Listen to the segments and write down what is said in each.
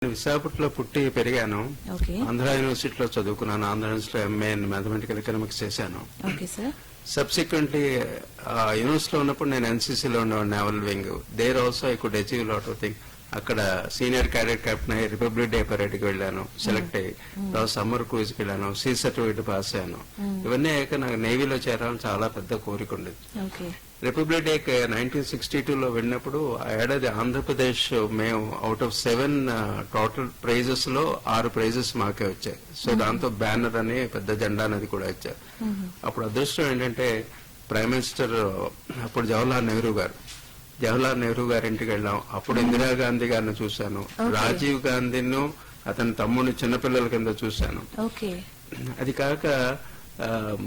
విశాఖపట్నంలో పుట్టి పెరిగాను. ఆంధ్ర యూనివర్సిటీలో చదువుకున్నాను. ఆంధ్ర యూనివర్సిటీలో ఎంఏ ఇన్ మ్యాథమెటికల్ ఎకనామిక్స్ చేశాను. సబ్సిక్వెంట్లీ యూనివర్సిటీలో ఉన్నప్పుడు నేను ఎన్సీసీలో ఉండేవాడు, naval wing. There also I could achieve lot of thing. అక్కడ సీనియర్ క్యాడెట్ కెప్టెన్ అయ్యి రిపబ్లిక్ డే పరేడ్ కి వెళ్ళాను, సెలెక్ట్ అయ్యి. తర్వాత సమ్మర్ క్రూజ్ కి వెళ్ళాను, సీ సర్టిఫికేట్ పాస్ అయ్యాను. ఇవన్నీ అయ్యాక నాకు నేవీలో చేరాలని చాలా పెద్ద కోరిక ఉండేది. రిపబ్లిక్ డే 1962లో వెళ్ళినప్పుడు ఆ ఏడాది ఆంధ్రప్రదేశ్ మేము అవుట్ ఆఫ్ 7 టోటల్ ప్రైజెస్ లో 6 ప్రైజెస్ మాకే వచ్చాయి. సో దాంతో బ్యానర్ అని పెద్ద జెండా అనేది కూడా ఇచ్చారు. అప్పుడు అదృష్టం ఏంటంటే ప్రైమ్ మినిస్టర్ అప్పుడు జవహర్లాల్ నెహ్రూ గారి ఇంటికి వెళ్ళాం. అప్పుడు ఇందిరాగాంధీ గారిని చూశాను, రాజీవ్ గాంధీను అతని తమ్ముని చిన్నపిల్లల కింద చూశాను. అది కాక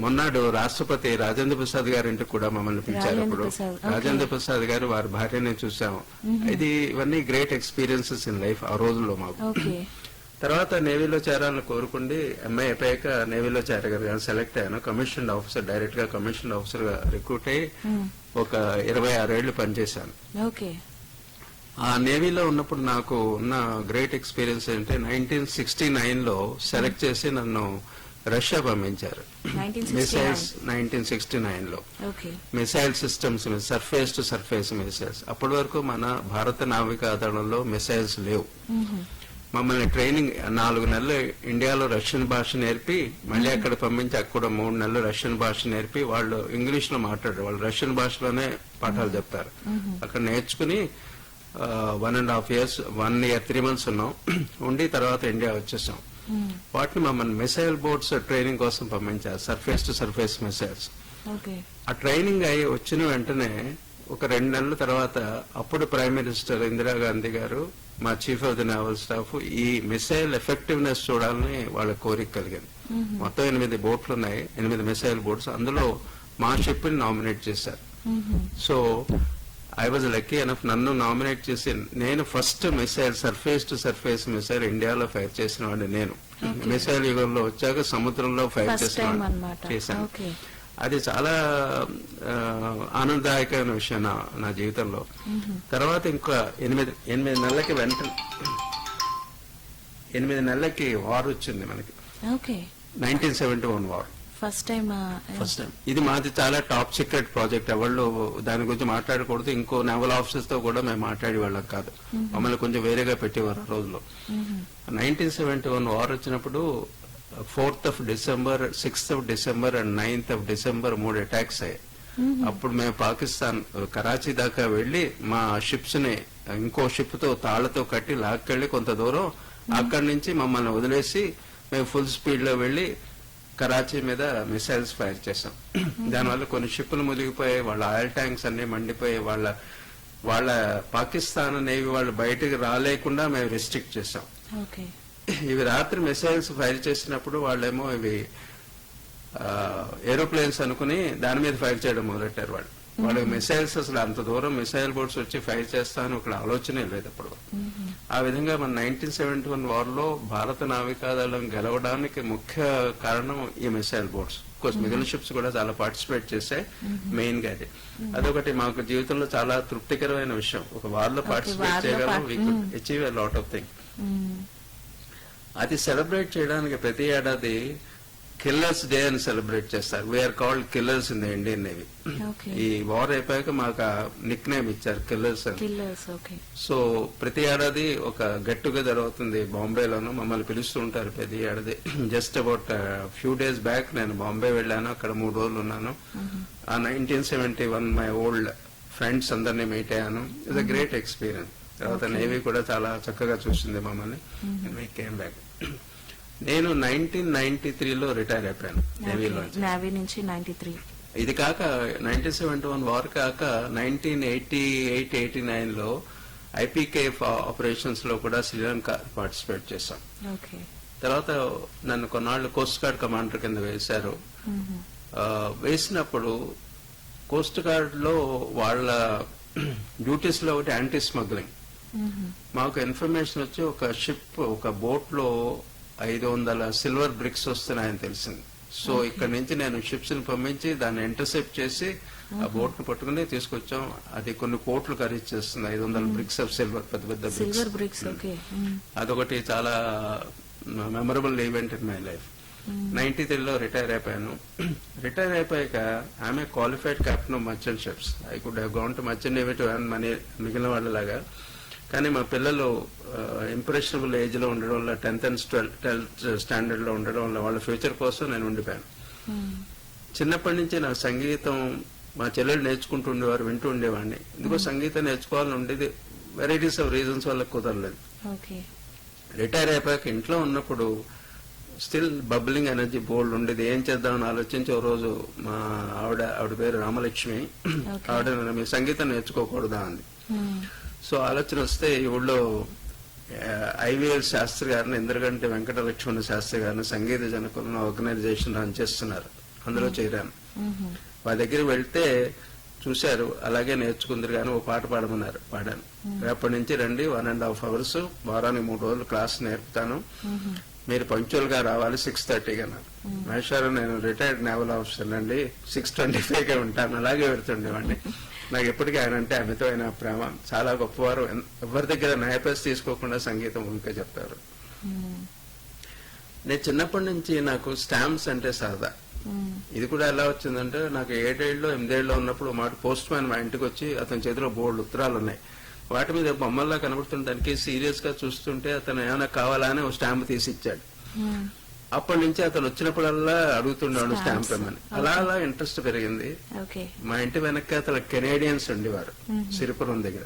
మొన్నాడు రాష్ట్రపతి రాజేంద్ర ప్రసాద్ గారి ఇంటికి కూడా మమ్మల్ని పిలిచారు. అప్పుడు రాజేంద్ర ప్రసాద్ గారు వారి భార్యని చూసాము. ఇవన్నీ గ్రేట్ ఎక్స్పీరియన్సెస్ ఇన్ లైఫ్ ఆ రోజుల్లో మాకు. తర్వాత నేవీలో చేరాలని కోరుకుండి ఎంఐ అయిపోయాక నేవీలో చేరగలిగాను, సెలెక్ట్ అయ్యాను. కమిషన్ ఆఫీసర్, డైరెక్ట్ గా కమిషన్ ఆఫీసర్ గా రిక్రూట్ అయ్యి ఒక 26 ఏళ్లు పనిచేశాను. ఆ నేవీలో ఉన్నప్పుడు నాకు ఉన్న గ్రేట్ ఎక్స్పీరియన్స్ ఏంటంటే 1969లో సెలెక్ట్ చేసి నన్ను రష్యా పంపించారు. మిసైల్స్ 1969లో missile systems, surface to surface missiles. అప్పటి వరకు మన భారత నావికాదళంలో మిసైల్స్ లేవు. మమ్మల్ని ట్రైనింగ్ 4 నెలలు ఇండియాలో రష్యన్ భాష నేర్పి మళ్ళీ అక్కడ పంపించి అక్కడ 3 నెలలు రష్యన్ భాష నేర్పి వాళ్ళు ఇంగ్లీష్ లో మాట్లాడారు. వాళ్ళు రష్యన్ భాషలోనే పాఠాలు చెప్తారు. అక్కడ నేర్చుకుని 1.5 years 1 year 3 months ఉన్నాం. ఉండి తర్వాత ఇండియా వచ్చేసాం. వాటిని మమ్మల్ని మిసైల్ బోట్స్ ట్రైనింగ్ కోసం పంపించారు, సర్ఫేస్ టు సర్ఫేస్ మిసైల్స్. ఆ ట్రైనింగ్ అయ్యి వచ్చిన వెంటనే ఒక 2 నెలల తర్వాత అప్పుడు ప్రైమ్ మినిస్టర్ ఇందిరాగాంధీ గారు, మా chief of the naval staff ఈ మిసైల్ ఎఫెక్టివ్నెస్ చూడాలని వాళ్ళ కోరిక కలిగింది. మొత్తం 8 బోట్లు ఉన్నాయి, 8 మిసైల్ బోట్స్. అందులో మా షిప్ ని నామినేట్ చేశారు. So I was lucky enough, నన్ను నామినేట్ చేసి నేను first missile surface to surface missile ఇండియాలో ఫైర్ చేసిన వాడిని నేను. మిసైల్ యుగంలో వచ్చాక సముద్రంలో ఫైర్ చేశాను. అది చాలా ఆనందదాయకమైన విషయం నా జీవితంలో. తర్వాత ఇంకా 8 నెలలకి 8 నెలలకి వార్ వచ్చింది మనకి, 1971 వార్. First time. ఇది మాది చాలా టాప్ సీక్రెట్ ప్రాజెక్ట్. ఎవరు దాని గురించి మాట్లాడకూడదు. ఇంకో నేవల్ ఆఫీసర్స్ తో కూడా మేము మాట్లాడేవాళ్ళం కాదు. మమ్మల్ని కొంచెం వేరేగా పెట్టేవారు ఆ రోజులో. 1971 వార్ వచ్చినప్పుడు 4th of December, 6th of December and 9th of December 3 attacks అయ్యాయి. అప్పుడు మేము పాకిస్తాన్ కరాచీ దాకా వెళ్లి మా షిప్స్ ని ఇంకో షిప్ తో తాళ్లతో కట్టి లాక్కెళ్లి కొంత దూరం అక్కడి నుంచి మమ్మల్ని వదిలేసి మేము ఫుల్ స్పీడ్ లో వెళ్లి కరాచీ మీద మిసైల్స్ ఫైర్ చేశాం. దానివల్ల కొన్ని షిప్పులు మునిగిపోయాయి, వాళ్ళ ఆయిల్ ట్యాంక్స్ అన్ని మండిపోయి వాళ్ళ పాకిస్తాన్ నేవీ వాళ్ళు బయటకు రాలేకుండా మేము రెస్ట్రిక్ట్ చేశాం. ఇవి రాత్రి మిసైల్స్ ఫైర్ చేసినప్పుడు వాళ్ళేమో ఇవి ఏరోప్లేన్స్ అనుకుని దాని మీద ఫైర్ చేయడం మొదలెట్టారు. వాళ్ళకి మిసైల్స్ అసలు అంత దూరం మిసైల్ బోట్స్ వచ్చి ఫైర్ చేస్తాను ఒక ఆలోచనే లేదు అప్పుడు. ఆ విధంగా మన 1971 వార్ లో భారత నావికాదళం గెలవడానికి ముఖ్య కారణం ఈ మిసైల్ బోట్స్. కోర్స్ మిగిలిన షిప్స్ కూడా చాలా పార్టిసిపేట్ చేశాయి. మెయిన్ గా అదొకటి మాకు జీవితంలో చాలా తృప్తికరమైన విషయం. ఒక వార్ లో పార్టిసిపేట్ చేయగలం, we could achieve a lot of thing. అది సెలబ్రేట్ చేయడానికి ప్రతి ఏడాది కిల్లర్స్ డే అని సెలబ్రేట్ చేస్తారు. We are called killers in the Indian navy. ఈ వార్ అయిపోయాక మాకు నిక్ నేమ్ ఇచ్చారు, కిల్లర్స్ అని. సో ప్రతి ఏడాది ఒక గెట్ టుగెదర్ అవుతుంది బాంబేలోను. మమ్మల్ని పిలుస్తూ ఉంటారు ప్రతి ఏడాది. Just about few days back నేను బాంబే వెళ్ళాను, అక్కడ 3 రోజులు ఉన్నాను. ఆ 1971 మై ఓల్డ్ ఫ్రెండ్స్ అందరినీ మీట్ అయ్యాను. It's a great experience. తర్వాత నేవీ కూడా చాలా చక్కగా చూసింది మమ్మల్ని. We came back. నేను 1993లో రిటైర్ అయిపోయాను నేవీ నుంచి. 93 ఇది కాక 1971 వార్ కాక 1988-89లో ఐపీకేఎఫ్ ఆపరేషన్స్ లో కూడా శ్రీలంక పార్టిసిపేట్ చేశాం. తర్వాత నన్ను కొన్నాళ్లు కోస్ట్ గార్డ్ కమాండర్ కింద వేశారు. వేసినప్పుడు కోస్ట్ గార్డ్ లో వాళ్ళ డ్యూటీస్ లో ఒకటి యాంటీ స్మగ్లింగ్. మాకు ఇన్ఫర్మేషన్ వచ్చి ఒక షిప్, ఒక బోట్ లో 500 సిల్వర్ బ్రిక్స్ వస్తున్నాయని తెలిసింది. సో ఇక్కడ నుంచి నేను షిప్స్ ని పంపించి దాన్ని ఇంటర్సెప్ట్ చేసి ఆ బోట్ ను పట్టుకుని తీసుకొచ్చాం. అది కొన్ని కోట్లు ఖరీదు చేస్తుంది, 500 బ్రిక్స్ ఆఫ్ సిల్వర్, పెద్ద పెద్ద బ్రిక్స్. అదొకటి చాలా memorable event in my life. 93లో రిటైర్ అయిపోయాను. రిటైర్ అయిపోయాక ఆమె qualified captain of merchant ships. I could have gone to merchant navy to earn money మిగిలిన వాళ్ళలాగా. కానీ మా పిల్లలు ఇంప్రెషనబుల్ ఏజ్ లో ఉండడం వల్ల, 10th and 12th స్టాండర్డ్ లో ఉండడం వల్ల వాళ్ళ ఫ్యూచర్ కోసం నేను ఉండిపోయాను. చిన్నప్పటి నుంచి నాకు సంగీతం మా చెల్లెలు నేర్చుకుంటూ ఉండేవారు, వింటూ ఉండేవాడిని. ఎందుకో సంగీతం నేర్చుకోవాలని ఉండేది, వెరైటీస్ ఆఫ్ రీజన్స్ వల్ల కుదరలేదు. రిటైర్ అయిపోయాక ఇంట్లో ఉన్నప్పుడు స్టిల్ బబ్లింగ్ ఎనర్జీ బోల్డ్ ఉండేది. ఏం చేద్దామని ఆలోచించి ఓ రోజు మా ఆవిడ పేరు రామలక్ష్మి, ఆవిడ మీరు సంగీతం నేర్చుకోకూడదా అంది. సో ఆలోచన వస్తే ఈ ఊళ్ళో ఐవీఎల్ శాస్త్రి గారిని, ఇంద్రగంటి వెంకటలక్ష్మణ శాస్త్రి గారిని సంగీత జనకులను ఆర్గనైజేషన్ రన్ చేస్తున్నారు, అందులో చేరాను. వాళ్ళ దగ్గర వెళ్తే చూశారు, అలాగే నేర్చుకుందరు కానీ ఓ పాట పాడమన్నారు, పాడాను. రేపటి నుంచి రండి, 1.5 hours, వారానికి 3 రోజులు క్లాస్ నేర్పుతాను, మీరు పంక్చువల్ గా రావాలి 6:30 అన్నారు. మహేశ్వర నేను రిటైర్డ్ నేవల్ ఆఫీసర్ అండి, 6:25 ఉంటాను. అలాగే వెళ్తుండేవాడిని. నాకు ఎప్పటికీ ఆయన అంటే అమితమైన ప్రేమ, చాలా గొప్పవారు. ఎవరి దగ్గర నయపేసి తీసుకోకుండా సంగీతం ఇంకా చెప్పారు. నేను చిన్నప్పటి నుంచి నాకు స్టాంప్స్ అంటే సరదా. ఇది కూడా ఎలా వచ్చిందంటే, నాకు 7 ఏళ్ళలో 8 ఏళ్ళలో ఉన్నప్పుడు మాట పోస్ట్ మ్యాన్ మా ఇంటికి వచ్చి, అతని చేతిలో బోర్డు ఉత్తరాలు ఉన్నాయి, వాటి మీద బొమ్మల్లా కనబడుతుండడానికి సీరియస్ గా చూస్తుంటే అతను ఏమైనా కావాలా అని ఒక స్టాంప్ తీసి ఇచ్చాడు. అప్పటి నుంచి అతను వచ్చినప్పుడల్లా అడుగుతున్నాడు స్టాంప్ ఏమని. అలా అలా ఇంట్రెస్ట్ పెరిగింది. మా ఇంటి వెనక్కి అతను కెనేడియన్స్ ఉండేవారు సిరిపురం దగ్గర.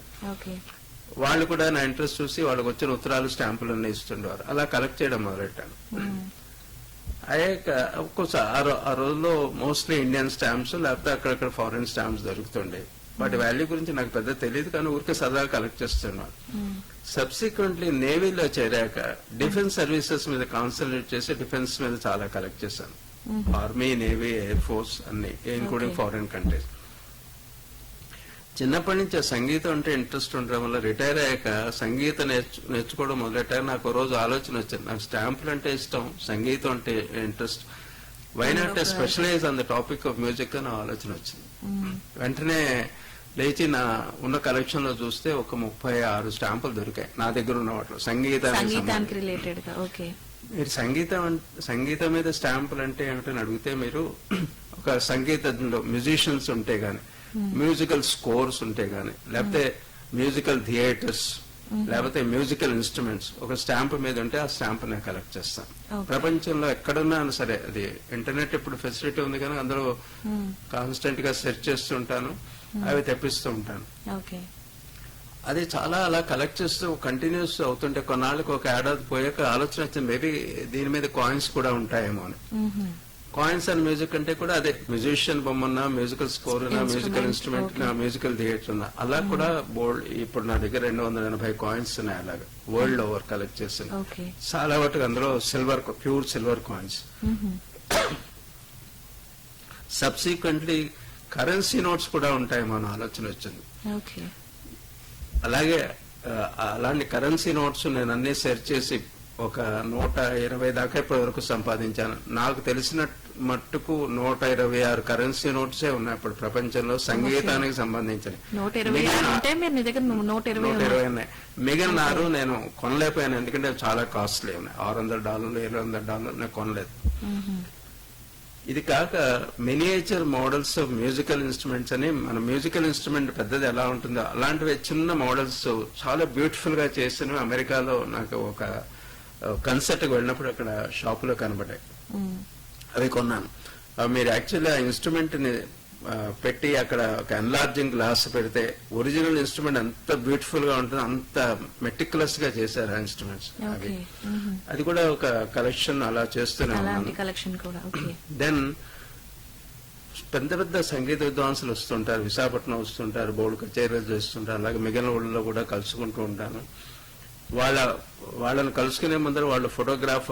వాళ్ళు కూడా నా ఇంట్రెస్ట్ చూసి వాళ్ళకి వచ్చిన ఉత్తరాలు స్టాంపులు అన్నీ ఇస్తుండేవారు. అలా కలెక్ట్ చేయడం మొదలెట్టాను. అయ్యాక ఒక్కోసారి ఆ రోజుల్లో మోస్ట్లీ ఇండియన్ స్టాంప్స్, లేకపోతే అక్కడక్కడ ఫారిన్ స్టాంప్స్ దొరుకుతుండే. వాటి వాల్యూ గురించి నాకు పెద్ద తెలియదు, కానీ ఊరికే సరదా కలెక్ట్ చేస్తున్నాను. సబ్సిక్వెంట్లీ నేవీలో చేరాక డిఫెన్స్ సర్వీసెస్ మీద కాన్సన్ట్రేట్ చేసి డిఫెన్స్ మీద చాలా కలెక్ట్ చేశాను. ఆర్మీ, నేవీ, ఎయిర్ ఫోర్స్ అన్ని, ఇంక్లూడింగ్ ఫారిన్ కంట్రీస్. చిన్నప్పటి నుంచి సంగీతం అంటే ఇంట్రెస్ట్ ఉండడం వల్ల రిటైర్ అయ్యాక సంగీతం నేర్చుకోవడం మొదలెట్టాక నాకు రోజు ఆలోచన వచ్చింది, నాకు స్టాంపులు అంటే ఇష్టం, సంగీతం అంటే interest, why not specialize on the topic of music అని ఆలోచన వచ్చింది. వెంటనే లేచి నా ఉన్న కలెక్షన్ లో చూస్తే ఒక 36 స్టాంపులు దొరికాయి నా దగ్గర ఉన్న వాటిలో సంగీతానికి రిలేటెడ్ గా. మీరు సంగీతం మీద స్టాంపులు అంటే ఏమిటని అడిగితే, మీరు ఒక సంగీతంలో మ్యూజిషియన్స్ ఉంటే గాని, మ్యూజికల్ స్కోర్స్ ఉంటే గాని, లేకపోతే మ్యూజికల్ థియేటర్స్, లేకపోతే మ్యూజికల్ ఇన్స్ట్రుమెంట్స్ ఒక స్టాంప్ మీద ఉంటే ఆ స్టాంప్ నేను కలెక్ట్ చేస్తాను. ప్రపంచంలో ఎక్కడున్నా సరే, అది ఇంటర్నెట్ ఇప్పుడు ఫెసిలిటీ ఉంది కానీ అందులో కాన్స్టెంట్ గా సెర్చ్ చేస్తుంటాను, అవి తెప్పిస్తూ ఉంటాను. అది చాలా అలా కలెక్ట్ చేస్తూ కంటిన్యూస్ అవుతుంటే కొన్నాళ్ళకి ఒక ఏడాది పోయాక ఆలోచన వచ్చింది, మేబీ దీని మీద కాయిన్స్ కూడా ఉంటాయేమో అని. కాయిన్స్ అండ్ మ్యూజిక్ అంటే కూడా అదే, మ్యూజిషియన్ బొమ్మన్నా, మ్యూజికల్ స్కోర్ ఉన్నా, మ్యూజికల్ ఇన్స్ట్రుమెంట్ ఉన్నా, మ్యూజికల్ థియేటర్ ఉన్నా, అలా కూడా బోల్డ్. ఇప్పుడు నా దగ్గర 280 కాయిన్స్ ఉన్నాయి, అలాగా వరల్డ్ ఓవర్ కలెక్ట్ చేసిన. చాలా వాటికి అందులో silver, pure silver coins. Subsequently currency notes కూడా ఉంటాయేమో అని ఆలోచన వచ్చింది. అలాగే అలాంటి కరెన్సీ నోట్స్ నేను అన్ని సెర్చ్ చేసి ఒక 120 దాకా ఇప్పటి వరకు సంపాదించాను. నాకు తెలిసిన మట్టుకు 126 కరెన్సీ నోట్సే ఉన్నాయి ఇప్పుడు ప్రపంచంలో సంగీతానికి సంబంధించిన. 120 ఉన్నాయి. మిగిలిన 6 నేను కొనలేకపోయాను, ఎందుకంటే చాలా కాస్ట్లీ ఉన్నాయి. $600, $700 నేను కొనలేదు. ఇది కాక miniature models of musical instruments అని, మన మ్యూజికల్ ఇన్స్ట్రుమెంట్ పెద్దది ఎలా ఉంటుందో అలాంటివి చిన్న మోడల్స్ చాలా బ్యూటిఫుల్ గా చేసినవి అమెరికాలో నాకు ఒక కన్సర్ట్ కి వెళ్ళినప్పుడు అక్కడ షాప్ లో కనబడ్డాయి, అవి కొన్నాను. మీరు యాక్చువల్లీ ఆ ఇన్స్ట్రుమెంట్ ని పెట్టి అక్కడ ఒక ఎన్లార్జింగ్ గ్లాస్ పెడితే ఒరిజినల్ ఇన్స్ట్రుమెంట్ ఎంత బ్యూటిఫుల్ గా ఉంటుంది, అంత మెటిక్యులస్ గా చేశారు ఆ ఇన్స్ట్రుమెంట్స్. అది కూడా ఒక కలెక్షన్ అలా చేస్తున్నాను. దెన్ పెద్ద పెద్ద సంగీత విద్వాంసులు వస్తుంటారు, విశాఖపట్నం వస్తుంటారు, బోర్డు కచేరీలు చేస్తుంటారు. అలాగే మిగిలిన ఊళ్ళో కూడా కలుసుకుంటూ ఉంటాను. వాళ్ళని కలుసుకునే ముందర వాళ్ళు ఫోటోగ్రాఫ్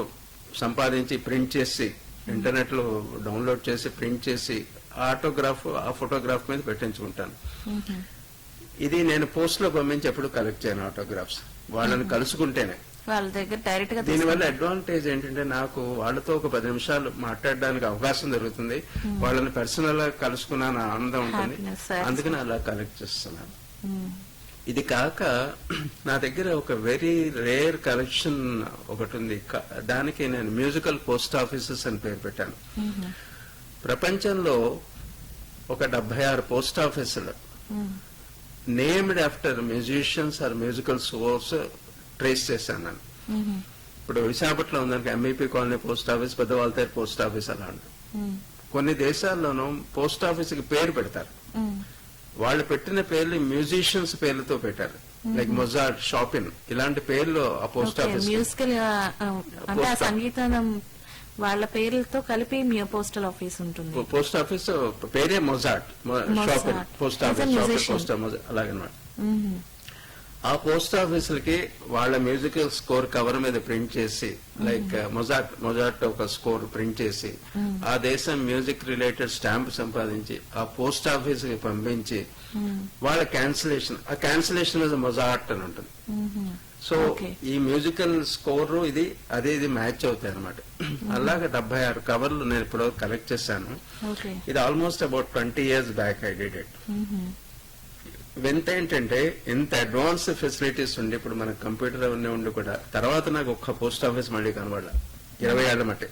సంపాదించి ప్రింట్ చేసి ఇంటర్నెట్ లో డౌన్లోడ్ చేసి ప్రింట్ చేసి ఆ ఫోటోగ్రాఫ్ మీద పెట్టించుకుంటాను. ఇది నేను పోస్ట్ లో పంపించి ఎప్పుడు కలెక్ట్ చేయను ఆటోగ్రాఫ్స్, వాళ్ళని కలుసుకుంటేనే. వాళ్ళ దగ్గర డైరెక్ట్ గా. దీనివల్ల అడ్వాంటేజ్ ఏంటంటే నాకు వాళ్ళతో ఒక 10 నిమిషాలు మాట్లాడడానికి అవకాశం దొరుకుతుంది. వాళ్ళని పర్సనల్ గా కలుసుకున్నాను ఆనందం ఉంటుంది. అందుకని అలా కలెక్ట్ చేస్తున్నాను. ఇది కాక నా దగ్గర ఒక వెరీ రేర్ కలెక్షన్ ఒకటి ఉంది. దానికి నేను మ్యూజికల్ పోస్ట్ ఆఫీసెస్ అని పేరు పెట్టాను. ప్రపంచంలో ఒక 76 పోస్ట్ ఆఫీసులు named after musicians or musical source trace చేశాను నేను. ఇప్పుడు విశాఖపట్నం ఉందనుకో ఎంఈపీ కాలనీ పోస్ట్ ఆఫీస్, పెద్దవాళ్ళ పోస్ట్ ఆఫీస్ అలా ఉంటుంది. కొన్ని దేశాల్లోనూ పోస్ట్ ఆఫీస్ కి పేరు పెడతారు. వాళ్ళు పెట్టిన పేర్లు మ్యూజిషియన్స్ పేర్లతో పెట్టారు. లైక్ మొజార్ట్, షాపిన్ ఇలాంటి పేర్లు ఆ పోస్ట్ ఆఫీస్ మ్యూజికల్ అంటే సంగీతం వాళ్ళ పేర్లతో కలిపి పోస్టల్ ఆఫీస్ ఉంటుంది. పోస్ట్ ఆఫీస్ పేరే మొజార్ట్, షాపిన్ పోస్ట్ ఆఫీస్, పోస్ట్ అలాగనమాట. ఆ పోస్ట్ ఆఫీసులకి వాళ్ళ మ్యూజికల్ స్కోర్ కవర్ మీద ప్రింట్ చేసి, లైక్ మొజార్ట్ ఒక స్కోర్ ప్రింట్ చేసి ఆ దేశం మ్యూజిక్ రిలేటెడ్ స్టాంప్ సంపాదించి ఆ పోస్ట్ ఆఫీస్ కి పంపించి వాళ్ళ క్యాన్సిలేషన్, ఆ క్యాన్సిలేషన్ మొజార్ట్ అని ఉంటుంది. సో ఈ మ్యూజికల్ స్కోర్ ఇది మ్యాచ్ అవుతాయి అనమాట. అలాగే 76 కవర్లు నేను ఇప్పుడు కలెక్ట్ చేశాను. ఇది almost about 20 years back I did it. వింత ఏంటంటే ఇంత అడ్వాన్స్ ఫెసిలిటీస్ ఉండి ఇప్పుడు మన కంప్యూటర్ అవన్నీ ఉండి కూడా తర్వాత నాకు ఒక్క పోస్ట్ ఆఫీస్ మళ్ళీ కనబడాల 20 ఏళ్ల మట్టి.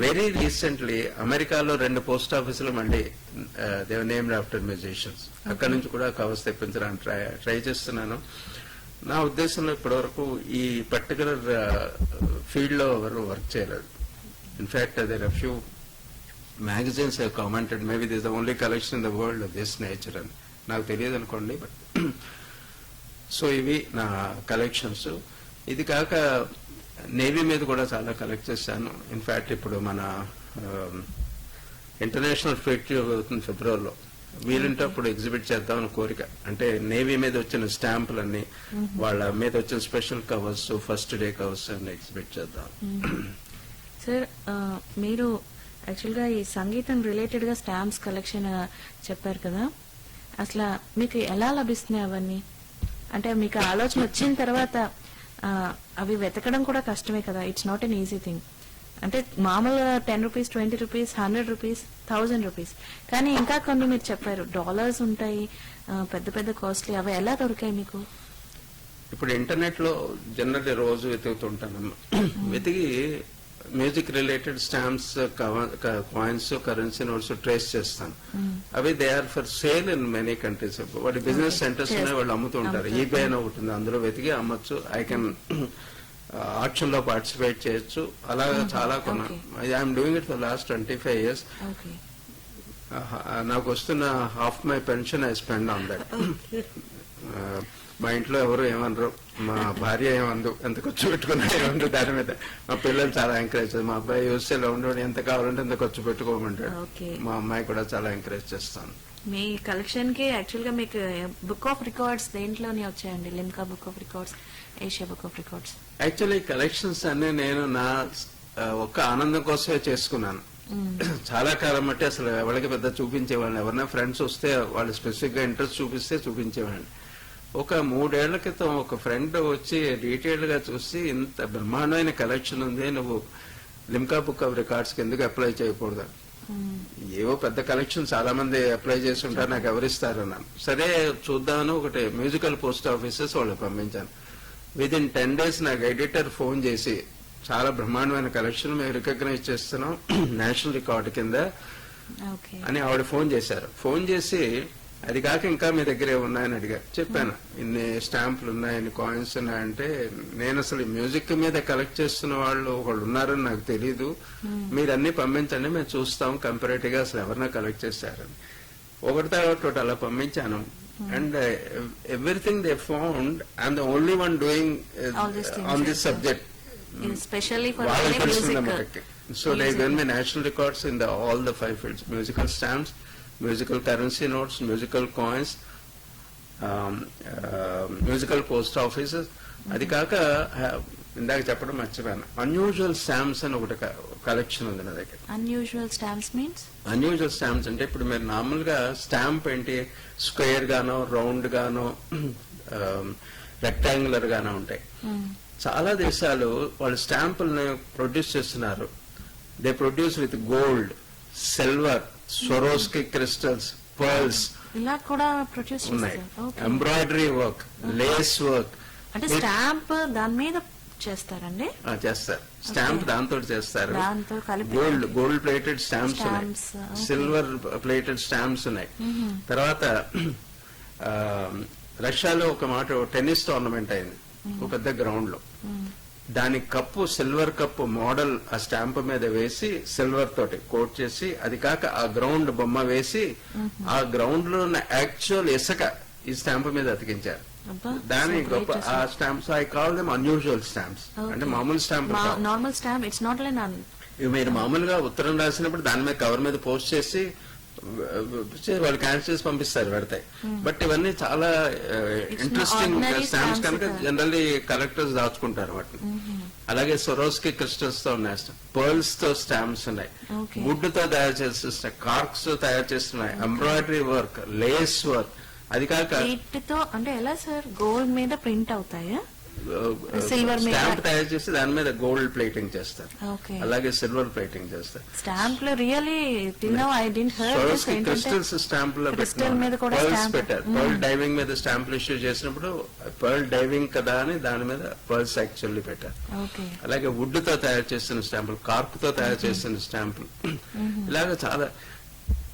వెరీ రీసెంట్లీ అమెరికాలో 2 పోస్ట్ ఆఫీసులు మళ్ళీ దేవర్ నేమ్డ్ ఆఫ్టర్ మ్యూజిషియన్స్. అక్కడి నుంచి కూడా కవర్స్ తెప్పించడానికి ట్రై చేస్తున్నాను. నా ఉద్దేశంలో ఇప్పటి వరకు ఈ పర్టికులర్ ఫీల్డ్ లో ఎవరు వర్క్ చేయలేదు. In fact there are few magazines have commented maybe this the only collection in the world of this nature అని. నాకు తెలియదు అనుకోండి. బట్ సో ఇవి నా కలెక్షన్స్. ఇది కాక నేవీ మీద కూడా చాలా కలెక్ట్ చేశాను. ఇన్ఫాక్ట్ ఇప్పుడు మన ఇంటర్నేషనల్ ఫ్లైట్ అవుతుంది ఫిబ్రవరిలో. వీలుంటే అప్పుడు ఎగ్జిబిట్ చేద్దామని కోరిక. అంటే నేవీ మీద వచ్చిన స్టాంపులన్నీ, వాళ్ళ మీద వచ్చిన special covers, first day covers అన్ని ఎగ్జిబిట్ చేద్దాం. సార్ మీరు యాక్చువల్ గా ఈ సంగీతం రిలేటెడ్ గా స్టాంప్స్ కలెక్షన్ చెప్పారు కదా, అసలు మీకు ఎలా లభిస్తున్నాయి అవన్నీ? అంటే మీకు ఆలోచన వచ్చిన తర్వాత అవి వెతకడం కూడా కష్టమే కదా. It's not an easy thing. అంటే మామూలుగా 10 రూపీస్, 20 రూపీస్, 100 రూపీస్, 1000 రూపీస్, కానీ ఇంకా కొన్ని మీరు చెప్పారు డాలర్స్ ఉంటాయి, పెద్ద పెద్ద కాస్ట్లీ. అవి ఎలా దొరికాయి మీకు? ఇప్పుడు ఇంటర్నెట్ లో జనరల్లీ రోజు వెతుకుతుంటాను. వెతికి music related stamps, coins, currency notes trace చేస్తాను. అవి they are for sale in many countries. వాటి బిజినెస్ సెంటర్స్ ఉన్నాయి, వాళ్ళు అమ్ముతూ ఉంటారు. ఈబే అని ఒకటి ఉంది, అందులో వెతికి అమ్మొచ్చు. ఐ కెన్ ఆక్షన్ లో పార్టిసిపేట్ చేయొచ్చు. అలాగా చాలా కొన్నాను. I'm doing it for last 25 years. నాకు వస్తున్న half my pension I spend on that. మా ఇంట్లో ఎవరు ఏమనరు, మా భార్య ఏమందు, ఎంత ఖర్చు పెట్టుకున్నా ఏమందు దాని మీద. మా పిల్లలు చాలా ఎంకరేజ్ చేస్తారు. మా అబ్బాయి యూఎస్ఏలో ఉండేవాడు, ఎంత కావాలంటే ఎంత ఖర్చు పెట్టుకోమంటాడు. మా అమ్మాయి కూడా చాలా ఎంకరేజ్ చేస్తాను. మీ కలెక్షన్ కి యాక్చువల్ గా మీకు బుక్ ఆఫ్ రికార్డ్స్ దేంట్లోనే వచ్చాయండి? Limca book of records, Asia book of records. Actually collections అన్ని నేను నా ఒక్క ఆనందం కోసమే చేసుకున్నాను. చాలా కాలం బట్టి అసలు ఎవరికి పెద్ద చూపించేవాళ్ళని. ఎవరైనా ఫ్రెండ్స్ వస్తే వాళ్ళు స్పెసిఫిక్ గా ఇంట్రెస్ట్ చూపిస్తే చూపించేవాళ్ళని. ఒక 3 ఏళ్ల క్రితం ఒక ఫ్రెండ్ వచ్చి డీటెయిల్ గా చూసి, ఇంత బ్రహ్మాండమైన కలెక్షన్ ఉంది, నువ్వు లిమ్కా బుక్ ఆఫ్ రికార్డ్స్ కి ఎందుకు అప్లై చేయకూడదు? ఏవో పెద్ద కలెక్షన్ చాలా మంది అప్లై చేసి ఉంటారు, నాకు ఎవరిస్తారన్నాను. సరే చూద్దామని ఒకటి మ్యూజికల్ పోస్ట్ ఆఫీసెస్ వాళ్ళు పంపించాను. విత్ ఇన్ 10 days నాకు ఎడిటర్ ఫోన్ చేసి, చాలా బ్రహ్మాండమైన కలెక్షన్ మేము రికగ్నైజ్ చేస్తున్నాం నేషనల్ రికార్డ్ కింద అని ఆవిడ ఫోన్ చేశారు. ఫోన్ చేసి, అది కాక ఇంకా మీ దగ్గర ఉన్నాయని అడిగారు. చెప్పాను, ఇన్ని స్టాంపులు ఉన్నాయి, ఇన్ని కాయిన్స్ ఉన్నాయంటే, నేను అసలు మ్యూజిక్ మీద కలెక్ట్ చేస్తున్న వాళ్ళు ఒకళ్ళు ఉన్నారని నాకు తెలీదు, మీరు అన్ని పంపించండి, మేము చూస్తాం కంపారేటివ్ గా అసలు ఎవరన్నా కలెక్ట్ చేశారని. ఒకటి తర్వాత ఒకటి అలా పంపించాను. And everything they found I'm the only one doing on this subject. వాళ్ళకి తెలుస్తుంది. So they given me national records in all the 5 fields: musical stamps, musical currency notes, musical coins, musical post offices. అది కాక ఇందాక చెప్పడం మర్చిపోయాను, unusual stamps అని ఒకటి collection ఉంది నా దగ్గర. Unusual stamps means? Unusual stamps అంటే ఇప్పుడు మీరు నార్మల్ గా స్టాంప్ ఏంటి, స్క్వేర్ గానో, రౌండ్ గానో, రెక్టాంగులర్ గానో ఉంటాయి. చాలా దేశాలు వాళ్ళు స్టాంపుల్ని ప్రొడ్యూస్ చేస్తున్నారు. They produce with gold, silver, Swarovski crystals, pearls ఇలా కూడా ప్రొడ్యూస్ ఉన్నాయి. Embroidery work, lace work. అంటే స్టాంప్ దాని మీద చేస్తారండి? చేస్తారు. స్టాంప్ దాంతో చేస్తారు. దాంతో కలిపి గోల్డ్ ప్లేటెడ్ స్టాంప్స్ ఉన్నాయి, సిల్వర్ ప్లేటెడ్ స్టాంప్స్ ఉన్నాయి. తర్వాత రష్యాలో ఒక మాట టెన్నిస్ టోర్నమెంట్ అయింది ఒక పెద్ద గ్రౌండ్ లో. దాని కప్పు సిల్వర్ కప్పు మోడల్ ఆ స్టాంప్ మీద వేసి సిల్వర్ తోటి కోట్ చేసి, అది కాక ఆ గ్రౌండ్ బొమ్మ వేసి ఆ గ్రౌండ్ లో ఉన్న యాక్చువల్ ఇసుక ఈ స్టాంప్ మీద అతికించారు. దాని గొప్ప ఆ stamps I call them unusual stamps. అంటే మామూలు stamp, normal stamp, it's not like మీరు మామూలుగా ఉత్తరం రాసినప్పుడు దాని మీద కవర్ మీద పోస్ట్ చేసి వాళ్ళు క్యాన్సిల్ చేసి పంపిస్తారు, పెడతాయి. బట్ ఇవన్నీ చాలా ఇంట్రెస్టింగ్ స్టాంప్స్ కనుక జనరల్లీ కలెక్టర్స్ దాచుకుంటారు వాటిని. అలాగే సొరోస్కి క్రిస్టల్స్ తో ఉన్నాయి, పర్ల్స్ తో స్టాంప్స్ ఉన్నాయి, వుడ్ తో తయారు చేస్తున్నాయి, కార్క్స్ తో తయారు చేస్తున్నాయి, ఎంబ్రాయిడరీ వర్క్, లేస్ వర్క్. అది కాక వీటితో అంటే ఎలా సార్ గోల్డ్ మీద ప్రింట్ అవుతాయా? సిల్వర్ స్టాంప్ తయారు చేసి దాని మీద గోల్డ్ ప్లేటింగ్ చేస్తారు, అలాగే సిల్వర్ ప్లేటింగ్ చేస్తారు. స్టాంప్ లో really I didn't heard crystals stamp లో పర్ల్స్ పెట్టారు. పర్ల్ డైవింగ్ మీద స్టాంపులు ఇష్యూ చేసినప్పుడు పర్ల్ డైవింగ్ కదా అని దాని మీద పర్ల్స్ యాక్చువల్లీ పెట్టారు. అలాగే వుడ్ తో తయారు చేసిన స్టాంపులు, కార్క్ తో తయారు చేసిన స్టాంపులు, ఇలాగ చాలా.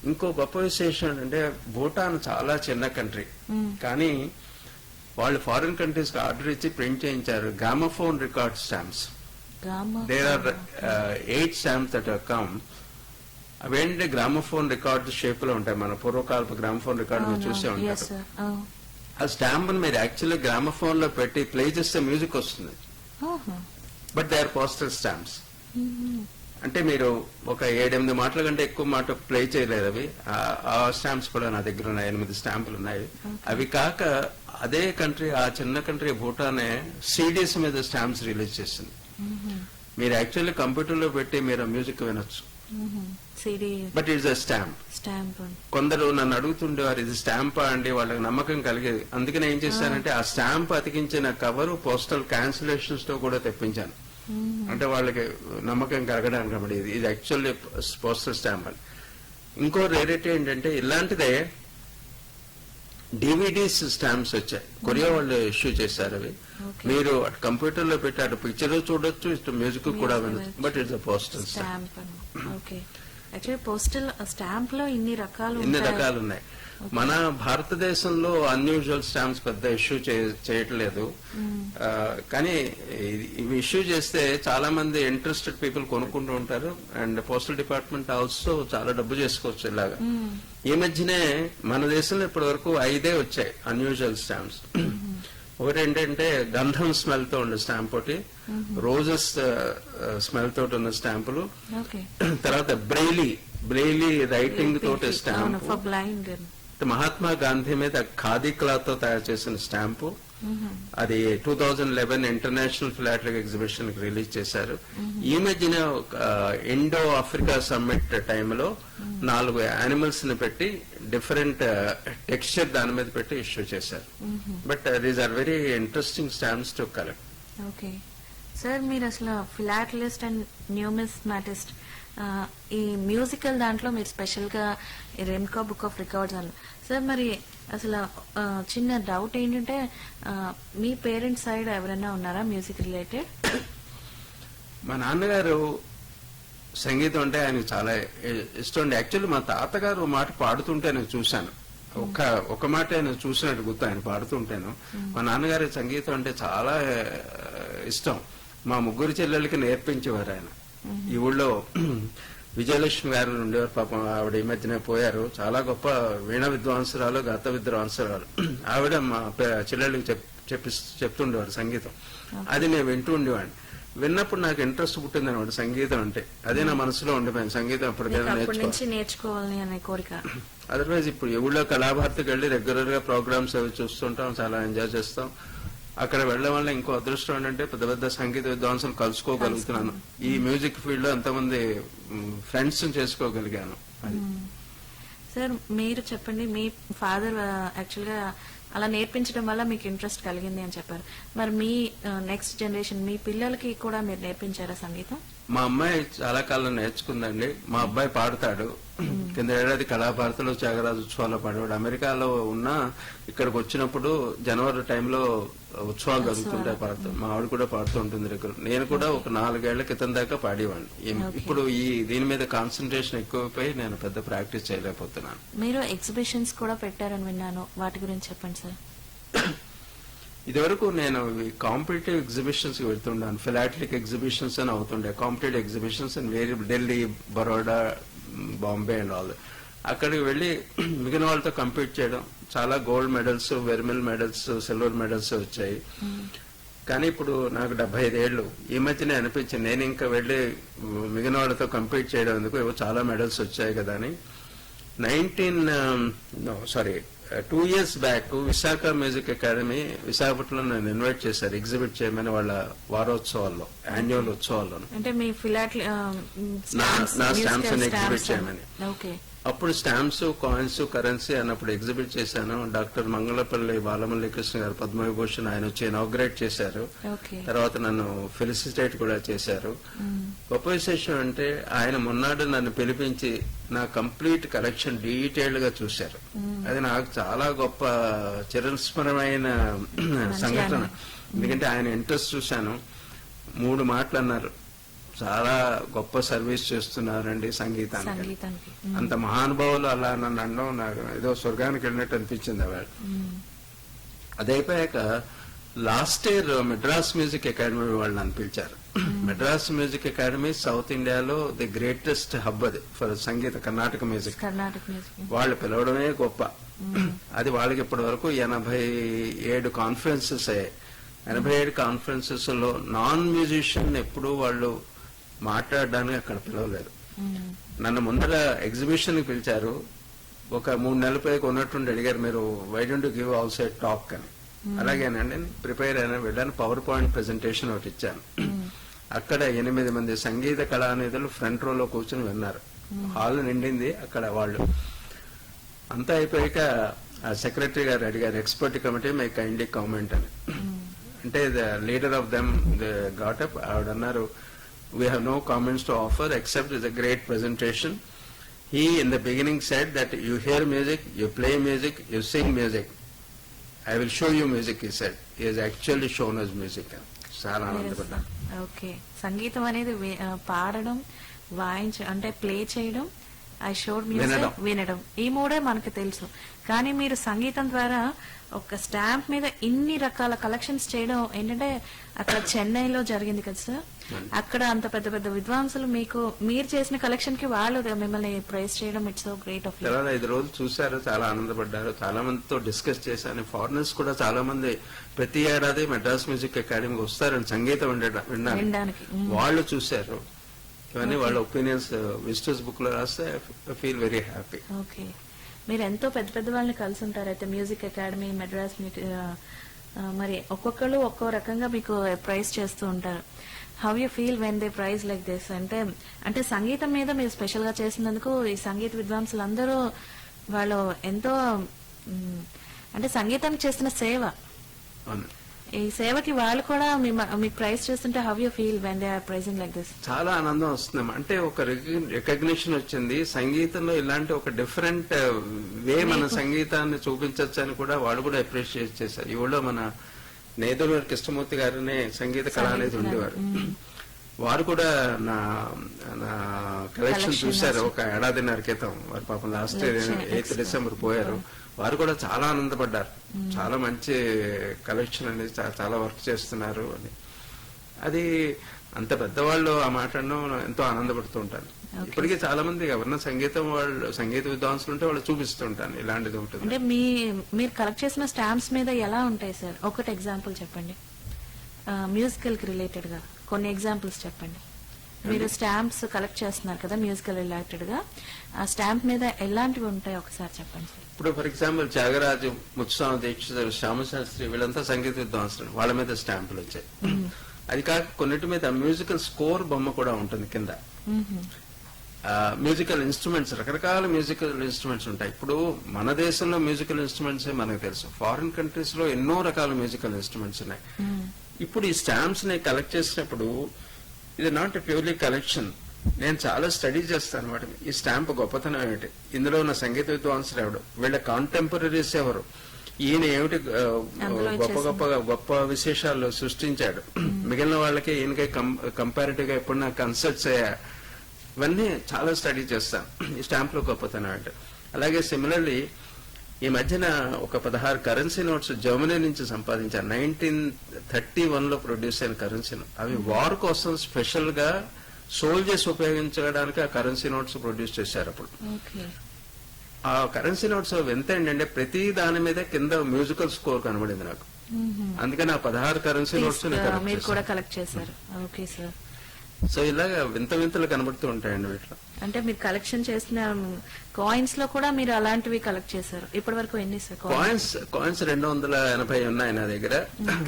ఇంకో గొప్ప విశేషం ఏంటంటే భూటాన్ చాలా చిన్న కంట్రీ, కానీ వాళ్ళు ఫారిన్ కంట్రీస్ కి ఆర్డర్ ఇచ్చి ప్రింట్ చేయించారు gramophone record stamps. There are 8 stamps that have come. అవేంటి గ్రామోఫోన్ రికార్డ్ షేప్ లో ఉంటాయి, మన పూర్వకాలపు గ్రామోఫోన్ రికార్డు మీరు చూసే ఉంటారు. ఆ స్టాంప్ మీరు యాక్చువల్లీ గ్రామోఫోన్ లో పెట్టి ప్లే చేస్తే మ్యూజిక్ వస్తుంది, but they are postal stamps. అంటే మీరు ఒక 7-8 మాటల కంటే ఎక్కువ మాట ప్లే చేయలేదు అవి. ఆ స్టాంప్స్ కూడా నా దగ్గర ఉన్నాయి, 8 స్టాంపులు ఉన్నాయి. అవి కాక అదే కంట్రీ, ఆ చిన్న కంట్రీ భూటానే సిడీస్ మీద స్టాంప్స్ రిలీజ్ చేసింది. మీరు యాక్చువల్లీ కంప్యూటర్ లో పెట్టి మీరు మ్యూజిక్ వినొచ్చు, బట్ ఇట్స్ అ స్టాంప్. కొందరు నన్ను అడుగుతుండేవారు ఇది స్టాంపా అండి, వాళ్ళకి నమ్మకం కలిగేది. అందుకని ఏం చేశానంటే ఆ స్టాంప్ అతికించిన కవరు పోస్టల్ క్యాన్సిలేషన్స్ తో కూడా తెప్పించాను. అంటే వాళ్ళకి నమ్మకం కలగడానికి అన్నమాట ఇది యాక్చువల్లీ పోస్టల్ స్టాంప్ అని. ఇంకో రేరిటీ ఏంటంటే ఇలాంటిదే డివిడీస్ స్టాంప్స్ వచ్చాయి, కొరియా వాళ్ళు ఇష్యూ చేశారు. అవి మీరు అటు కంప్యూటర్ లో పెట్టి అటు పిక్చర్ చూడొచ్చు, ఇటు మ్యూజిక్ కూడా వినొచ్చు, but it's a postal stamp. Postal stamp లో ఇన్ని రకాలు ఉన్నాయి. మన భారతదేశంలో అన్యూజువల్ స్టాంప్స్ పెద్ద ఇష్యూ చేయట్లేదు, కానీ ఇవి ఇష్యూ చేస్తే చాలా మంది ఇంట్రెస్టెడ్ పీపుల్ కొనుక్కుంటూ ఉంటారు. అండ్ పోస్టల్ డిపార్ట్మెంట్ ఆల్సో చాలా డబ్బు చేసుకోవచ్చు ఇలాగా. ఈ మధ్యనే మన దేశంలో ఇప్పటి వరకు 5 వచ్చాయి అన్యూజువల్ స్టాంప్స్. ఒకటి ఏంటంటే గంధం స్మెల్ తో ఉన్న స్టాంప్ ఒకటి, రోజెస్ స్మెల్ తోటి ఉన్న స్టాంపులు, తర్వాత బ్రెయిలీ రైటింగ్ తోటి స్టాంప్, మహాత్మా గాంధీ మీద ఖాదీ క్లాత్ తో తయారు చేసిన స్టాంపు. అది 2011 ఇంటర్నేషనల్ ఫిలాటలిక్ ఎగ్జిబిషన్ కి రిలీజ్ చేశారు. ఈ మధ్యన ఇండో ఆఫ్రికా సమ్మిట్ టైంలో 4 యానిమల్స్ ని పెట్టి డిఫరెంట్ టెక్స్చర్ దాని మీద పెట్టి ఇష్యూ చేశారు. But these are very interesting stamps to collect. Okay sir, మీరు అసలు ఫిలాటలిస్ట్ అండ్ న్యూమిస్మాటిస్ట్ ఈ మ్యూజికల్ దాంట్లో మీరు స్పెషల్ గా రెమ్కా బుక్ ఆఫ్ రికార్డ్స్ అని సార్. మరి అసలు చిన్న డౌట్ ఏంటంటే మీ పేరెంట్స్ సైడ్ ఎవరైనా ఉన్నారా మ్యూజిక్ రిలేటెడ్? మా నాన్నగారు సంగీతం అంటే ఆయనకు చాలా ఇష్టం. యాక్చువల్లీ మా తాతగారు మాట పాడుతుంటే నేను చూశాను, ఒక మాట ఆయన చూసినట్టు గుర్తు, ఆయన పాడుతుంటాను. మా నాన్నగారి సంగీతం అంటే చాలా ఇష్టం. మా 3 చెల్లెలకి నేర్పించేవారు ఆయన. ఈ ఊళ్ళో విజయలక్ష్మి గారు ఉండేవారు, పాపం ఆవిడ ఈ మధ్యనే పోయారు. చాలా గొప్ప వీణ విద్వాంసురాలు, గత విద్వాంసురాలు. ఆవిడ మా చెల్లెళ్ళకి చెప్తుండేవారు సంగీతం. అది నేను వింటూ ఉండేవాడిని. విన్నప్పుడు నాకు ఇంట్రెస్ట్ పుట్టింది అనమాట సంగీతం అంటే. అదే నా మనసులో ఉండిపోయింది, సంగీతం ఎప్పటికైనా నేర్చుకోవాలని అనే కోరిక. అదర్వైజ్ ఇప్పుడు ఈ ఊళ్ళో కళాభారతికి వెళ్లి రెగ్యులర్ గా ప్రోగ్రామ్స్ అవి చూస్తుంటాం, చాలా ఎంజాయ్ చేస్తాం. అక్కడ వెళ్ళడం వల్ల ఇంకో అదృష్టం ఏంటంటే పెద్ద పెద్ద సంగీత విద్వాంసులు కలుసుకోగలుగుతున్నాను. ఈ మ్యూజిక్ ఫీల్డ్ లో ఎంతమంది ఫ్రెండ్స్ చేసుకోగలిగాను. సార్ మీరు చెప్పండి, మీ ఫాదర్ యాక్చువల్ గా అలా నేర్పించడం వల్ల మీకు ఇంట్రెస్ట్ కలిగింది అని చెప్పారు. మరి మీ నెక్స్ట్ జనరేషన్ మీ పిల్లలకి కూడా మీరు నేర్పించారా సంగీతం? మా అమ్మాయి చాలా కాలం నేర్చుకుందండి. మా అబ్బాయి పాడతాడు. కింద ఏడాది కళాభారతిలో త్యాగరాజ ఉత్సవాల్లో పాడేవాడు. అమెరికాలో ఉన్నా ఇక్కడికి వచ్చినప్పుడు జనవరి టైంలో ఉత్సవాలు జరుగుతుంటాయి, పాడుతూ మా ఆవిడ కూడా పాడుతూ ఉంటుంది దగ్గర. నేను కూడా ఒక 4 ఏళ్ల క్రితం దాకా పాడేవాడిని. ఇప్పుడు ఈ దీని మీద కాన్సన్ట్రేషన్ ఎక్కువైపోయి నేను పెద్ద ప్రాక్టీస్ చేయలేకపోతున్నాను. మీరు ఎగ్జిబిషన్స్ కూడా పెట్టారని విన్నాను, వాటి గురించి చెప్పండి సార్. ఇదివరకు నేను కాంపిటేటివ్ ఎగ్జిబిషన్స్ కి వెళ్తుండాను. ఫిలాటలిక్ ఎగ్జిబిషన్స్ అని అవుతుండే, కాంపిటేటివ్ ఎగ్జిబిషన్స్ అండ్ వేరే ఢిల్లీ, బరోడా, బాంబే అండ్ ఆల్. అక్కడికి వెళ్లి మిగిలిన వాళ్ళతో కంపీట్ చేయడం. చాలా gold medals, vermeil medals, silver medals వచ్చాయి. కానీ ఇప్పుడు నాకు 75 ఏళ్లు. ఈ మధ్యనే అనిపించింది నేను ఇంకా వెళ్లి మిగిలిన వాళ్ళతో కంపీట్ చేయడం ఎందుకు, ఏవో చాలా మెడల్స్ వచ్చాయి కదా అని. 2 years back Visakha music academy విశాఖపట్నంలో నన్ను ఇన్వైట్ చేశారు ఎగ్జిబిట్ చేయమని వాళ్ళ వారోత్సవాల్లో, యాన్యువల్ ఉత్సవాల్లో. అంటే మీ నా స్టాంప్స్ ఎగ్జిబిట్ చేయమని. ఓకే. అప్పుడు స్టాంప్స్, కాయిన్స్, కరెన్సీ అన్నప్పుడు ఎగ్జిబిట్ చేశాను. డాక్టర్ మంగళపల్లి బాలమల్లికృష్ణ గారు పద్మవిభూషణ్ ఆయన వచ్చి ఇనాగ్రేట్ చేశారు. తర్వాత నన్ను ఫెలిసిటేట్ కూడా చేశారు. గొప్ప విశేషం అంటే ఆయన మొన్నాడు నన్ను పిలిపించి నా కంప్లీట్ కలెక్షన్ డీటెయిల్డ్ గా చూశారు. అది నాకు చాలా గొప్ప చిరస్మరణమైన సంఘటన. ఎందుకంటే ఆయన ఇంట్రెస్ట్ చూశాను. 3 మాటలు అన్నారు, చాలా గొప్ప సర్వీస్ చేస్తున్నారండి సంగీతానికి. అంత మహానుభావులు అలా నన్ను అనడం నాకు ఏదో స్వర్గానికి వెళ్ళినట్టు అనిపించింది. అవాళ అదైపోయాక last year Madras music academy వాళ్ళు నన్ను పిలిచారు. మెడ్రాస్ మ్యూజిక్ అకాడమీ సౌత్ ఇండియాలో ది గ్రేటెస్ట్ హబ్ అది ఫర్ సంగీత, కర్ణాటక మ్యూజిక్. వాళ్ళు పిలవడమే గొప్ప. అది వాళ్ళకి ఇప్పటి వరకు 87 కాన్ఫరెన్సెస్ అయ్యాయి. 87 కాన్ఫరెన్సెస్ లో నాన్ మ్యూజిషియన్ ఎప్పుడు వాళ్ళు మాట్లాడడానికి అక్కడ పిలవలేదు. నన్ను ముందర ఎగ్జిబిషన్ కి పిలిచారు. ఒక 3 నెలల పైకి ఉన్నట్టుండి అడిగారు, మీరు why don't you give also a talk అని. అలాగేనండి, నేను ప్రిపేర్ అయినా వెళ్ళాను. పవర్ పాయింట్ ప్రెజెంటేషన్ ఒకటి ఇచ్చాను. అక్కడ 8 మంది సంగీత కళానిధులు ఫ్రంట్ రోలో కూర్చొని విన్నారు. హాల్ నిండింది. అక్కడ వాళ్ళు అంతా అయిపోయాక ఆ సెక్రటరీ గారు అడిగారు, expert committee my kindly comment అని. అంటే the leader of them got up. ఆవిడ అన్నారు, we have no comments to offer except it's a great presentation. He in the beginning said that you hear music, you play music, you sing music. I will show you music, he said. He has actually shown us music. చాలా ఆనందపడ్డా. Okay. సంగీతం అనేది పాడడం, అంటే play చేయడం, I showed music, వినడం, ఈ 3 మనకు తెలుసు. కానీ మీరు సంగీతం ద్వారా ఒక స్టాంప్ మీద ఇన్ని రకాల కలెక్షన్స్ చేయడం ఏంటంటే అక్కడ చెన్నైలో జరిగింది కదా సార్. అక్కడ అంత పెద్ద పెద్ద విద్వాంసులు మీరు చేసిన కలెక్షన్ కి వాళ్ళు మిమ్మల్ని ప్రైజ్ చేయడం, it's so great of you. 5 రోజులు చూశారు, చాలా ఆనందపడ్డారు. చాలా మందితో డిస్కస్ చేశాను. ఫారినర్స్ కూడా చాలా మంది ప్రతి ఏడాది మెడ్రాస్ మ్యూజిక్ అకాడమీకి వస్తారని సంగీతం వినడానికి. వాళ్ళు చూశారు. ఇవన్నీ వాళ్ళ ఒపీనియన్స్ విజిటర్స్ బుక్ లో రాస్తే I feel very happy. Okay. మీరు ఎంతో పెద్ద పెద్ద వాళ్ళని కలిసి ఉంటారు అయితే మ్యూజిక్ అకాడమీ, మెడ్రాస్. మరి ఒక్కొక్కరు ఒక్కో రకంగా మీకు ప్రైజ్ చేస్తూ ఉంటారు. How you feel when they praise like this? అంటే సంగీతం మీద మీరు స్పెషల్ గా చేసినందుకు ఈ సంగీత విద్వాంసులు అందరూ వాళ్ళు ఎంతో అంటే సంగీతానికి చేస్తున్న సేవ, ఈ సేవకి వాళ్ళు కూడా మీకు ప్రైజ్ చేస్తుంటే how you feel when they are praising like this? చాలా ఆనందం వస్తుంది. అంటే ఒక రికగ్నిషన్ వచ్చింది. సంగీతంలో ఇలాంటి ఒక డిఫరెంట్ వే మన సంగీతాన్ని చూపించవచ్చు అని కూడా వాళ్ళు కూడా అప్రిషియేట్ చేశారు. ఈ ఊళ్ళో మన నేదులూరు కృష్ణమూర్తి గారినే సంగీత కళానిధి ఉండేవారు. వారు కూడా నా కలెక్షన్ చూశారు ఒక 1.5 ఏడాది క్రితం. వారు పాపం లాస్ట్ 8th December పోయారు. వారు కూడా చాలా ఆనందపడ్డారు. చాలా మంచి కలెక్షన్ అనేది, చాలా వర్క్ చేస్తున్నారు అని. అది అంత పెద్దవాళ్ళు ఆ మాట్లాడడం ఎంతో ఆనందపడుతూ ఉంటాను. ఇప్పటికీ చాలా మంది ఎవరన్నా సంగీత విద్వాంసులు ఉంటే వాళ్ళు చూపిస్తుంటాను ఇలాంటిది ఉంటుంది. అంటే మీరు కలెక్ట్ చేసిన స్టాంప్స్ మీద ఎలా ఉంటాయి సార్? ఒకటి ఎగ్జాంపుల్ చెప్పండి, మ్యూజికల్ కి రిలేటెడ్ గా కొన్ని ఎగ్జాంపుల్స్ చెప్పండి. మీరు స్టాంప్స్ కలెక్ట్ చేస్తున్నారు కదా మ్యూజికల్ రిలేటెడ్ గా, ఆ స్టాంప్ మీద ఎలాంటివి ఉంటాయి ఒకసారి చెప్పండి సార్. ఇప్పుడు ఫర్ ఎగ్జాంపుల్ త్యాగరాజు, ముత్తుస్వామి దీక్షితులు, శ్యామశాస్త్రి వీళ్ళంతా సంగీత విద్వాంసులు. వాళ్ళ మీద స్టాంపులు వచ్చాయి. అది కాక కొన్నిటి మీద మ్యూజికల్ స్కోర్ బొమ్మ కూడా ఉంటుంది కింద. మ్యూజికల్ ఇన్స్ట్రుమెంట్స్, రకరకాల మ్యూజికల్ ఇన్స్ట్రుమెంట్స్ ఉంటాయి. ఇప్పుడు మన దేశంలో మ్యూజికల్ ఇన్స్ట్రుమెంట్స్ మనకు తెలుసు, ఫారిన్ కంట్రీస్ లో ఎన్నో రకాల మ్యూజికల్ ఇన్స్ట్రుమెంట్స్ ఉన్నాయి. ఇప్పుడు ఈ స్టాంప్స్ ని కలెక్ట్ చేసినప్పుడు ఇది నాట్ ప్యూర్లీ కలెక్షన్. నేను చాలా స్టడీ చేస్తాను అనమాట. ఈ స్టాంప్ గొప్పతనం ఏమిటి, ఇందులో ఉన్న సంగీత విద్వాంసులు ఎవడు, వీళ్ళ కాంటెంపరీస్ ఎవరు, ఈయన ఏమిటి గొప్ప విశేషాలు సృష్టించాడు, మిగిలిన వాళ్ళకి ఈయనకి కంపారిటివ్ గా ఎప్పుడు నాకు కన్సల్ట్స్ అయ్యా, ఇవన్నీ చాలా స్టడీ చేస్తాను ఈ స్టాంప్ లో గొప్పతనం అంటే. అలాగే సిమిలర్లీ ఈ మధ్యన ఒక 16 కరెన్సీ నోట్స్ జర్మనీ నుంచి సంపాదించారు. 1931 లో ప్రొడ్యూస్ అయిన కరెన్సీ నోట్. అవి వార్ కోసం స్పెషల్ గా సోల్జర్స్ ఉపయోగించడానికి ఆ కరెన్సీ నోట్స్ ప్రొడ్యూస్ చేశారు. అప్పుడు ఆ కరెన్సీ నోట్స్ ఎంత ఏంటంటే ప్రతి దాని మీద కింద మ్యూజికల్ స్కోర్ కనబడింది నాకు. అందుకని ఆ 16 కరెన్సీ నోట్స్ మీరు కూడా కలెక్ట్ చేశారు. Okay sir. సో ఇలాగా వింత వింతలు కనబడుతూ ఉంటాయండి వీటిలో. అంటే మీరు కలెక్షన్ చేసిన కాయిన్స్ లో కూడా మీరు అలాంటివి కలెక్ట్ చేశారు. ఇప్పటి వరకు ఎన్ని సార్ కాయిన్స్? 280 ఉన్నాయి నా దగ్గర.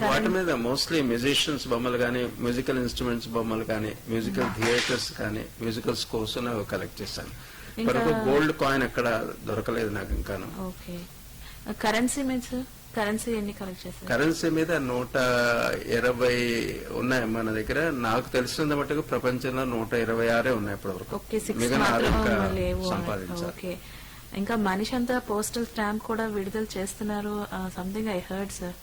వాటి మీద మోస్ట్లీ మ్యూజిషియన్స్ బొమ్మలు కానీ, మ్యూజికల్ ఇన్స్ట్రుమెంట్స్ బొమ్మలు కానీ, మ్యూజికల్ థియేటర్స్ కానీ, మ్యూజికల్ స్కోర్స్ కలెక్ట్ చేశాను. ఇప్పటివరకు గోల్డ్ కాయిన్ ఎక్కడ దొరకలేదు నాకు ఇంకాను. ఓకే. కరెన్సీ మీద సార్, కరెన్సీ ఎన్ని కలెక్ట్ చేశారు? కరెన్సీ మీద 120 ఉన్నాయి మన దగ్గర. నాకు తెలిసినంత మటుకు ప్రపంచంలో 126 ఉన్నాయి ఇప్పటి వరకు. ఓకే. ఇంకా మనిషి అంతా పోస్టల్ స్టాంప్ కూడా విడుదల చేస్తున్నారు, సంథింగ్ ఐ హర్డ్ సార్.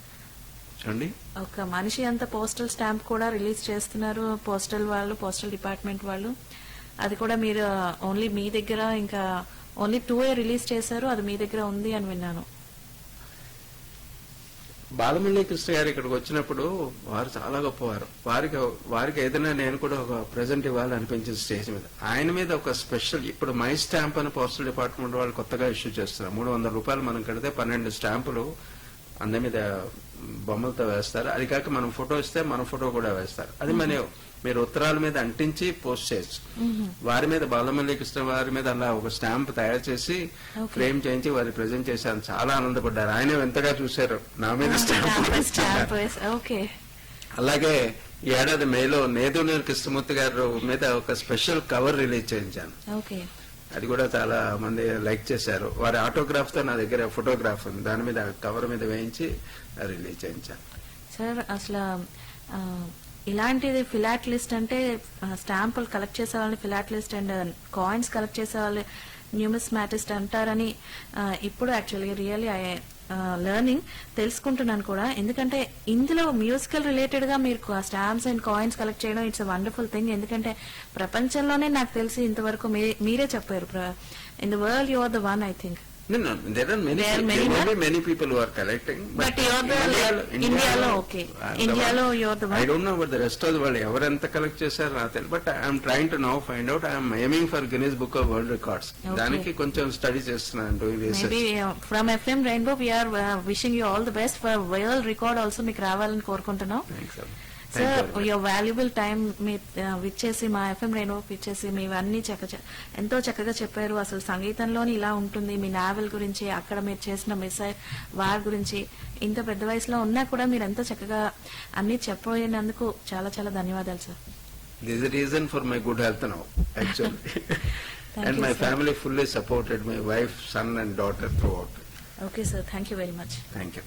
అండి, ఒక మనిషి అంతా పోస్టల్ స్టాంప్ కూడా రిలీజ్ చేస్తున్నారు పోస్టల్ వాళ్ళు, పోస్టల్ డిపార్ట్మెంట్ వాళ్ళు. అది కూడా మీరు ఓన్లీ మీ దగ్గర, ఇంకా ఓన్లీ 2 రిలీజ్ చేశారు, అది మీ దగ్గర ఉంది అని విన్నాను. బాలమురళీ కృష్ణ గారు ఇక్కడికి వచ్చినప్పుడు వారు చాలా గొప్పవారు. వారికి ఏదైనా నేను కూడా ఒక ప్రెజెంట్ ఇవ్వాలి అనిపించింది స్టేజ్ మీద. ఆయన మీద ఒక స్పెషల్, ఇప్పుడు మై స్టాంప్ అని పోస్టల్ డిపార్ట్మెంట్ వాళ్ళు కొత్తగా ఇష్యూ చేస్తున్నారు. 300 రూపాయలు మనం కడితే 12 స్టాంపులు అందరి మీద బొమ్మలతో వేస్తారు. అది కాక మనం ఫోటో ఇస్తే మన ఫోటో కూడా వేస్తారు. అది మీరు ఉత్తరాల మీద అంటించి పోస్ట్ చేయొచ్చు. వారి మీద, బాలమురళీ కృష్ణ వారి మీద అలా ఒక స్టాంప్ తయారు చేసి ఫ్రేమ్ చేయించి వారి ప్రజెంట్ చేశాను. చాలా ఆనందపడ్డారు. ఆయన ఎంతగా చూశారు నా మీద స్టాంప్. అలాగే ఈ ఏడాది మేలో నేదునూరి కృష్ణమూర్తి గారు మీద ఒక స్పెషల్ కవర్ రిలీజ్ చేయించాను. అది కూడా చాలా మంది లైక్ చేశారు. వారి ఆటోగ్రాఫ్ తో నా దగ్గర ఫోటోగ్రాఫ్ ఉంది, దాని మీద కవర్ మీద వేయించి రిలీజ్ చేయించాను. సార్ అసలు ఇలాంటిది ఫిలాటలిస్ట్ అంటే స్టాంపులు కలెక్ట్ చేసే వాళ్ళని ఫిలాటలిస్ట్ అండ్ కాయిన్స్ కలెక్ట్ చేసే వాళ్ళు న్యూమిస్మాటిస్ట్ అంటారని ఇప్పుడు యాక్చువల్గా రియల్లీ లెర్నింగ్ తెలుసుకుంటున్నాను కూడా. ఎందుకంటే ఇందులో మ్యూజికల్ రిలేటెడ్ గా మీరు స్టాంప్స్ అండ్ కాయిన్స్ కలెక్ట్ చేయడం ఇట్స్ అ వండర్ఫుల్ థింగ్. ఎందుకంటే ప్రపంచంలోనే నాకు తెలిసి ఇంతవరకు మీరే చెప్పారు, in the world you are the one, I think. No, there are many people who are collecting. But you are India lo okay. India lo you are the one. I don't know about the rest of the world. Everanta collect chesaru na telu. But I am trying to now find out. I am aiming for Guinness Book of World Records. Daniki koncham study chestunnanu, doing research. Maybe from FM Rainbow we are wishing you all the best for world record also మీకు రావాలని కోరుకుంటున్నాం. Thanks. Sir your valuable time మీ విచ్చేసి మా FM radio ఇచ్చేసి మీవన్నీ ఎంతో చక్కగా చెప్పారు. అసలు సంగీతంలోని ఇలా ఉంటుంది, మీ నావెల్ గురించి, అక్కడ మీరు చేసిన మిసైల్ వార్ గురించి, ఇంత పెద్ద వయసులో ఉన్నా కూడా మీరు ఎంతో చక్కగా అన్ని చెప్పినందుకు చాలా చాలా ధన్యవాదాలు sir. This is the reason for my good health now, actually. And my family fully supported, my wife, son and daughter throughout. Okay sir, thank you very much. Thank you.